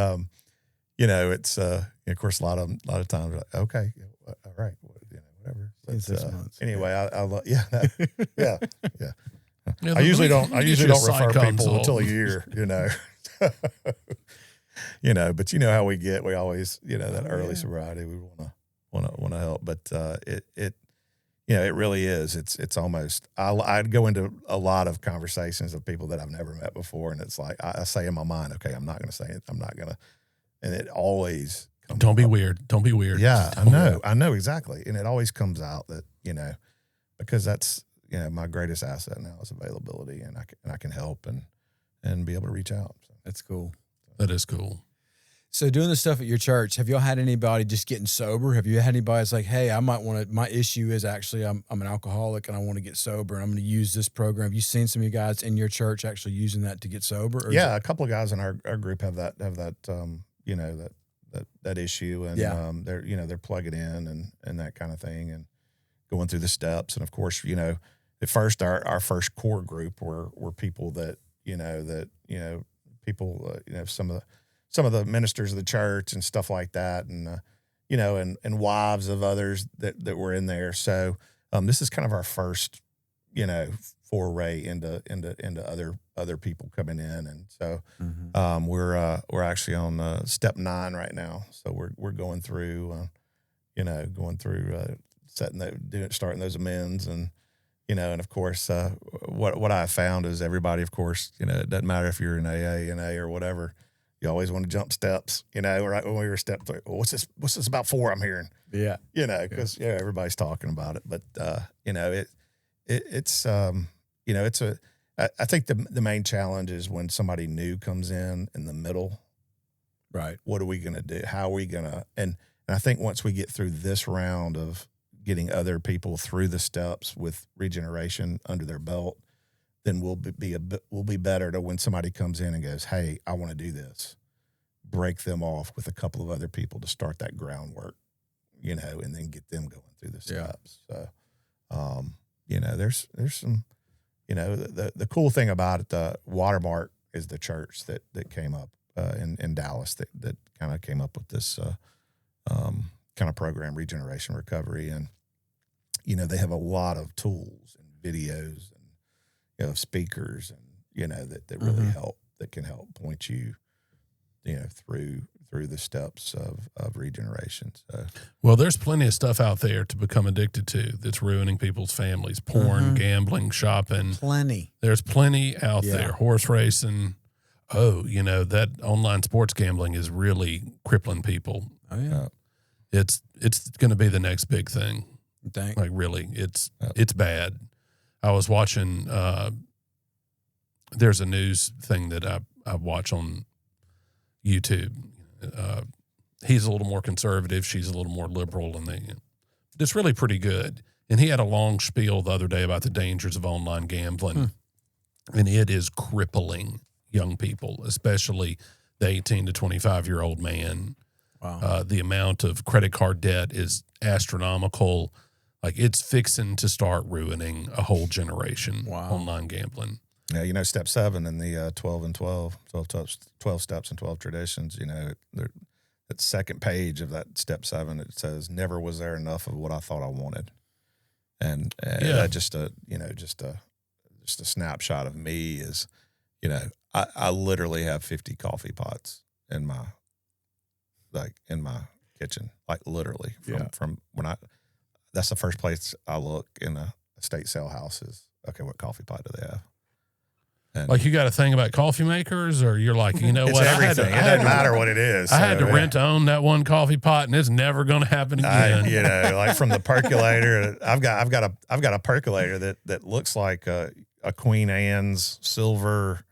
it's, of course, a lot of times, like, okay, all right, whatever. But, 6 months. anyway, I yeah. Yeah, I usually don't refer people console. until a year, but you know how we get. We always, that early sobriety, we want to help, but it really is. It's almost. I'd go into a lot of conversations of people that I've never met before, and it's like I say in my mind, okay, I'm not going to say it. I'm not going to, and it always. Don't be weird. Don't be weird. Yeah, I know exactly, and it always comes out that because that's my greatest asset now is availability, and I can help and be able to reach out. So. That's cool. That is cool. So doing the stuff at your church, have y'all had anybody just getting sober? Have you had anybody that's like, hey, I might want to, my issue is actually I'm an alcoholic and I want to get sober and I'm going to use this program. Have you seen some of you guys in your church actually using that to get sober? Or yeah, a couple of guys in our group have that that issue, and they're plugging in and that kind of thing and going through the steps. And of course, at first our first core group were people that people some of the ministers of the church and stuff like that, and and wives of others that were in there. So this is kind of our first foray into other people coming in, and so we're actually on step 9 right now. So we're going through starting those amends, and and of course what I found is everybody, of course, it doesn't matter if you're in AA, NA, or whatever. You always want to jump steps, right when we were step 3. Well, what's this about 4? I'm hearing, because everybody's talking about it, but I think the main challenge is when somebody new comes in the middle, right? What are we going to do? How are we going to, and I think once we get through this round of getting other people through the steps with regeneration under their belt, then we'll be better to when somebody comes in and goes, hey, I want to do this, break them off with a couple of other people to start that groundwork, and then get them going through the steps. So, there's some, the cool thing about it, the Watermark is the church that came up in Dallas that kind of came up with this kind of program, Regeneration Recovery. And, they have a lot of tools and videos and, speakers and, that really help, that can help point you, through the steps of regeneration. So, well, there's plenty of stuff out there to become addicted to that's ruining people's families. Porn, gambling, shopping. Plenty. There's plenty out there. Horse racing. Oh, that online sports gambling is really crippling people. Oh yeah. It's going to be the next big thing. Thank. Like really, it's bad. I was watching. There's a news thing that I watch on YouTube. He's a little more conservative. She's a little more liberal, and it's really pretty good. And he had a long spiel the other day about the dangers of online gambling, and it is crippling young people, especially the 18 to 25-year-old man. Wow. The amount of credit card debt is astronomical. Like it's fixing to start ruining a whole generation. Wow. Online gambling. Yeah, step 7 in the 12 steps and 12 traditions, that second page of that step 7, it says, never was there enough of what I thought I wanted. And just a snapshot of me is, I literally have 50 coffee pots in my kitchen, like literally from when that's the first place I look in a estate sale house is, okay, what coffee pot do they have? And like you got a thing about coffee makers, or you're like, it's what? Everything. It doesn't matter what it is. I had to rent to own that one coffee pot, and it's never going to happen again. Like from the percolator, I've got a percolator that looks like a Queen Anne's silver.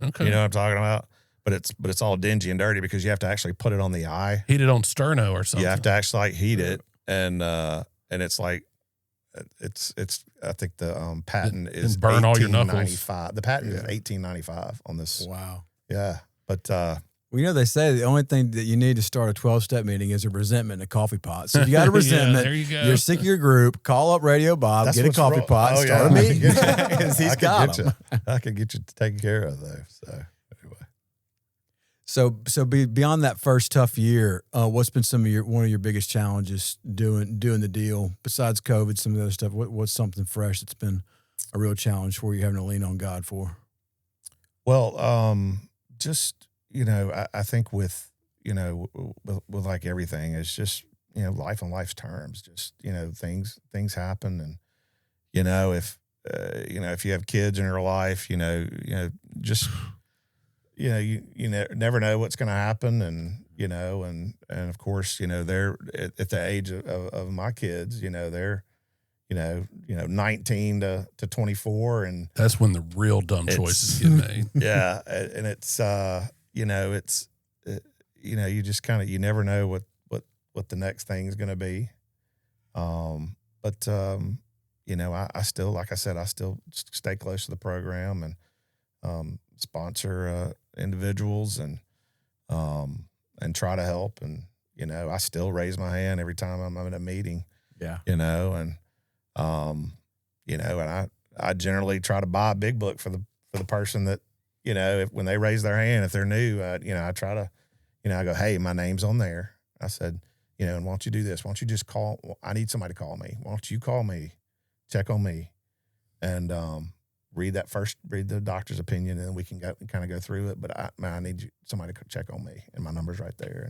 Okay. You know what I'm talking about? But it's all dingy and dirty because you have to actually put it on the eye. Heat it on sterno or something. You have to actually heat it, and it's like it's I think the patent is burn all your knuckles. The patent is 1895 on this. Wow. Yeah, but they say the only thing that you need to start a 12-step meeting is a resentment in a coffee pot. So if you got a resentment, there you go. You're sick of your group, call up Radio Bob, get a coffee pot, start a meeting. He's got them. I can get you taken care of though. So anyway. So beyond that first tough year, what's been one of your biggest challenges doing the deal besides COVID? Some of the other stuff. What's something fresh that's been a real challenge for you having to lean on God for? Well, just I think with like everything, it's just life on life's terms. Just things happen, and if you have kids in your life, just. You never know what's going to happen, and and of course, they're at the age of my kids, they're 19 to 24, and that's when the real dumb choices get made. Yeah, and it's you just kind of never know what the next thing is going to be, but I still, like I said, I still stay close to the program and sponsor individuals and try to help, and I still raise my hand every time I'm in a meeting. Yeah, and I generally try to buy a big book for the person that when they raise their hand, if they're new, I try to I go, hey, my name's on there. I said, and why don't you do this? Why don't you just call? I need somebody to call me. Why don't you call me, check on me, and read the doctor's opinion, and then we can kind of go through it. But I need somebody to check on me, and my number's right there.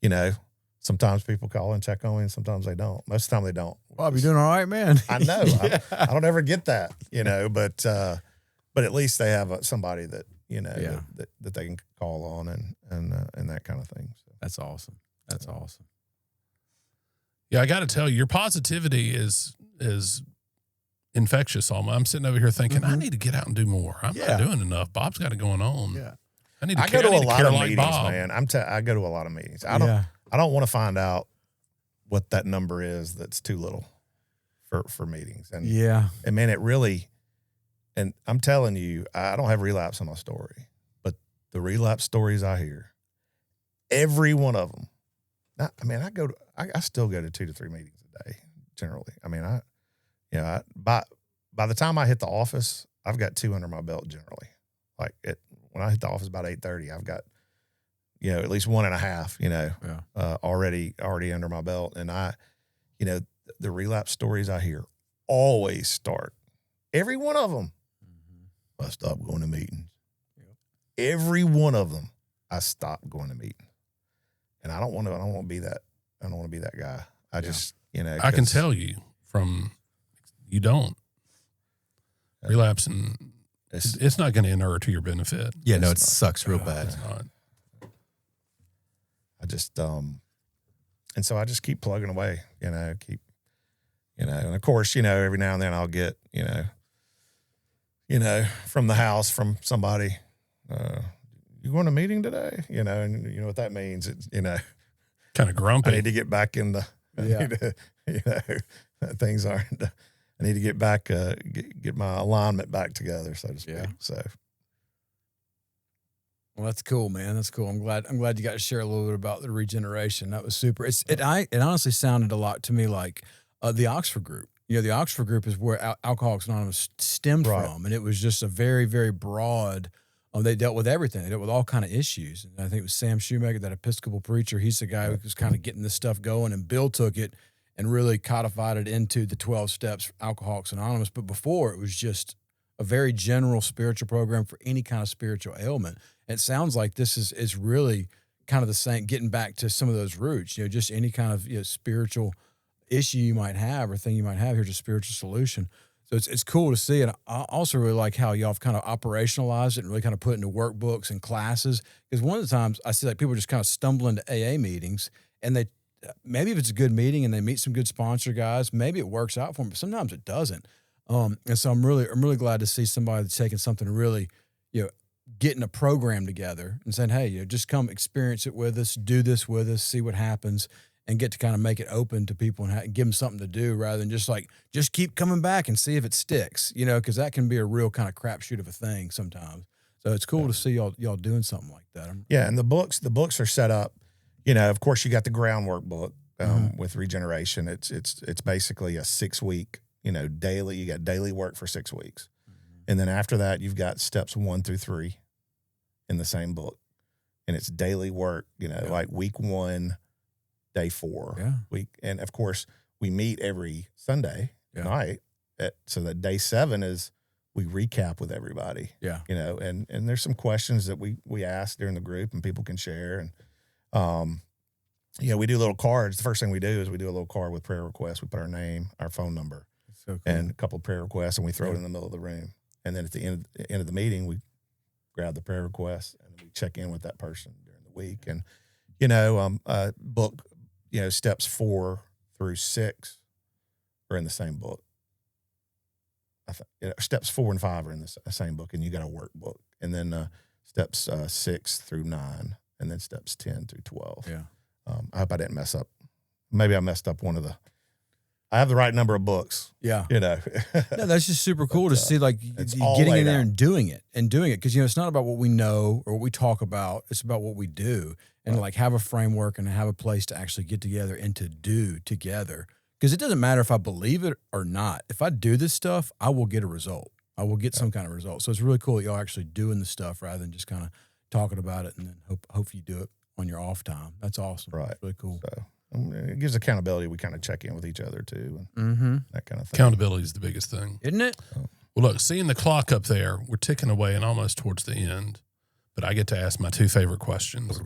And sometimes people call and check on me, and sometimes they don't. Most of the time they don't. Bob, you doing all right, man? I know. I don't ever get that, but at least they have somebody that that they can call on and that kind of thing. So. That's awesome. That's awesome. Yeah, I got to tell you, your positivity is infectious. I'm sitting over here thinking, I need to get out and do more. I'm not doing enough. Bob's got it going on. Yeah, I go to a lot of meetings, man. I go to a lot of meetings. I don't want to find out what that number is that's too little for meetings. And man, it really, And I'm telling you, I don't have relapse in my story, but the relapse stories I hear, every one of them. I still go to 2 to 3 meetings a day generally. I mean, by the time I hit the office, I've got 2 under my belt generally. Like when I hit the office about 8:30, I've got, at least 1.5, already under my belt. And the relapse stories I hear always start, every one of them. I stopped going to meetings. Yep. Every one of them, I stopped going to meetings. And I don't want to be that. I don't want to be that guy. I just, I can tell you you don't. Relapsing, it's not going to inure to your benefit. Yeah, no, it sucks real bad. It's not. I just, and so I just keep plugging away, and of course, every now and then I'll get, from the house, from somebody, you going to a meeting today? And you know what that means. It's, Kind of grumpy. I need to get back in the, things aren't, I need to get back, get my alignment back together, so to speak. Yeah. So. Well, that's cool, man. That's cool. I'm glad you got to share a little bit about the regeneration. That was super. It honestly sounded a lot to me like the Oxford group. The Oxford group is where Alcoholics Anonymous stemmed from, and it was just a very, very broad. They dealt with everything. They dealt with all kind of issues. And I think it was Sam Shoemaker, that Episcopal preacher. He's the guy who was kind of getting this stuff going, and Bill took it and really codified it into the 12 steps for Alcoholics Anonymous. But before, it was just a very general spiritual program for any kind of spiritual ailment. And it sounds like this is really kind of the same, getting back to some of those roots, just any kind of spiritual issue you might have or thing you might have. Here's a spiritual solution. So it's cool to see. And I also really like how y'all have kind of operationalized it and really kind of put it into workbooks and classes. Because one of the times I see like people just kind of stumble into AA meetings, and they, maybe if it's a good meeting and they meet some good sponsor guys, maybe it works out for them, but sometimes it doesn't. And so I'm really glad to see somebody that's taking something and really, getting a program together and saying, hey, just come experience it with us, do this with us, see what happens, and get to kind of make it open to people and give them something to do rather than just keep coming back and see if it sticks, because that can be a real kind of crapshoot of a thing sometimes. So it's cool to see y'all doing something like that. Yeah. And the books are set up, of course you got the groundwork book, with regeneration. It's basically a 6-week, daily, you got daily work for 6 weeks. And then after that, you've got steps 1 through 3 in the same book. And it's daily work, like week 1, day 4. Yeah. And of course, we meet every Sunday night. So that day 7 is we recap with everybody. Yeah. And there's some questions that we ask during the group and people can share. And, we do little cards. The first thing we do is we do a little card with prayer requests. We put our name, our phone number, so cool. and a couple of prayer requests, and we throw it in the middle of the room. And then at the end of the meeting, we grab the prayer request and we check in with that person during the week. And, book, steps 4 through 6 are in the same book. Steps 4 and 5 are in the same book, and you got a workbook. And then steps 6 through 9, and then steps 10 through 12. Yeah. I hope I didn't mess up. Maybe I messed up one of the. I have the right number of books. Yeah. No, that's just super cool to see, like, getting in there and doing it. Because, it's not about what we know or what we talk about. It's about what we do, and like have a framework and have a place to actually get together and to do together. Because it doesn't matter if I believe it or not. If I do this stuff, I will get a result. I will get some kind of result. So it's really cool that y'all actually doing the stuff rather than just kind of talking about it and then hope you do it on your off time. That's awesome. Right. It's really cool. So it gives accountability. We kind of check in with each other too, and that kind of thing. Accountability is the biggest thing, isn't it? Well, look, seeing the clock up there, we're ticking away and almost towards the end. But I get to ask my 2 favorite questions.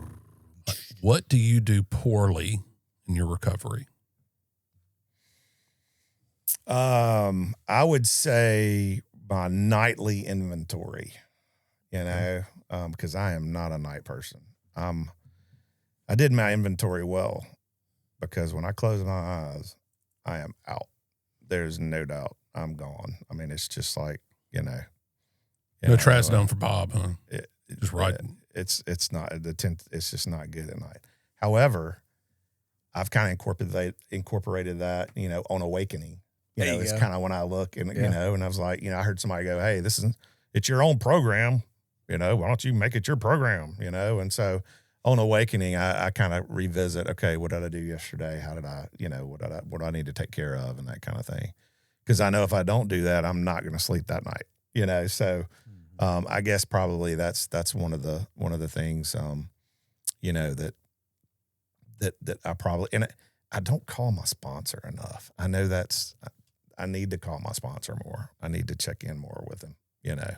What do you do poorly in your recovery? I would say my nightly inventory. Because I am not a night person. I did my inventory well, because when I close my eyes, I am out. There's no doubt I'm gone. I mean, it's just like, No trazodone for Bob, huh? Just right. It's not the 10th. It's just not good at night. However, I've kind of incorporated that, on awakening. You know, it's kind of when I look and, you know, and I was like, you know, I heard somebody go, hey, it's your own program. You know, why don't you make it your program? You know, and so on awakening, I kind of revisit, okay, what did I do yesterday? How did I, you know, what do I need to take care of and that kind of thing? Because I know if I don't do that, I'm not going to sleep that night, you know? So I guess probably that's one of the things, you know, that I probably, and I don't call my sponsor enough. I know I need to call my sponsor more. I need to check in more with him, you know?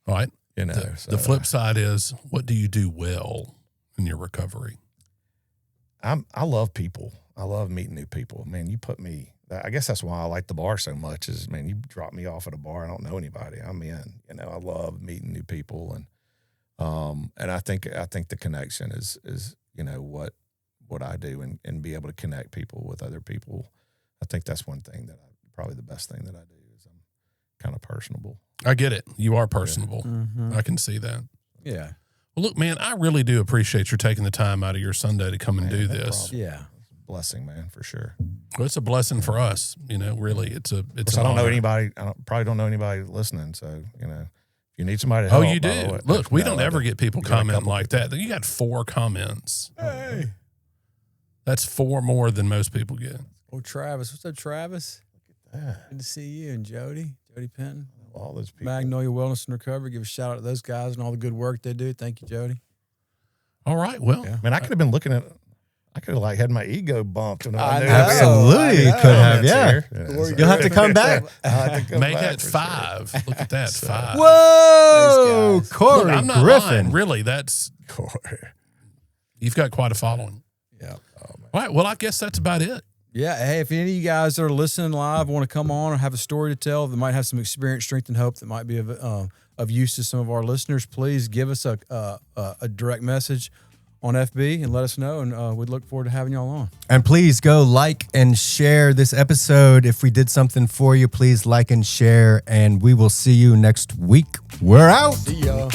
Right. You know, the flip side is, what do you do well in your recovery? I love people. I love meeting new people. Man, you put me, I guess that's why I like the bar so much is, man, you drop me off at a bar. I don't know anybody. I'm in, you know, I love meeting new people. And I think the connection is, you know, what I do and be able to connect people with other people. I think that's one thing probably the best thing that I do is I'm kind of personable. I get it. You are personable. Yeah. Mm-hmm. I can see that. Yeah. Well, look, man, I really do appreciate your taking the time out of your Sunday to come and do this. Yeah. It's a blessing, man, for sure. Well, it's a blessing for us. You know, really, it's I don't know anybody. Probably don't know anybody listening. So, you know, if you need somebody to help. Oh, you do? Look, we don't ever get people commenting like that. You got 4 comments. Hey. That's 4 more than most people get. Oh, Travis. What's up, Travis? Look at that. Good to see you and Jody Penton. All those people. Magnolia Wellness and Recovery. Give a shout out to those guys and all the good work they do. Thank you, Jody. All right. Well, man, I could have been looking at. I could have like had my ego bumped. And absolutely could have. Yeah. You'll have to come back. Make it 5. Sure. Look at that. 5. Whoa, Corey Look, I'm not Griffin. Lying. Really, that's Corey. You've got quite a following. Yeah. Oh, man. All right. Well, I guess that's about it. Yeah. Hey, if any of you guys that are listening live want to come on or have a story to tell that might have some experience, strength, and hope that might be of use to some of our listeners, please give us a direct message on FB and let us know, and we'd look forward to having y'all on. And please go like and share this episode. If we did something for you, please like and share, and we will see you next week. We're out. See y'all.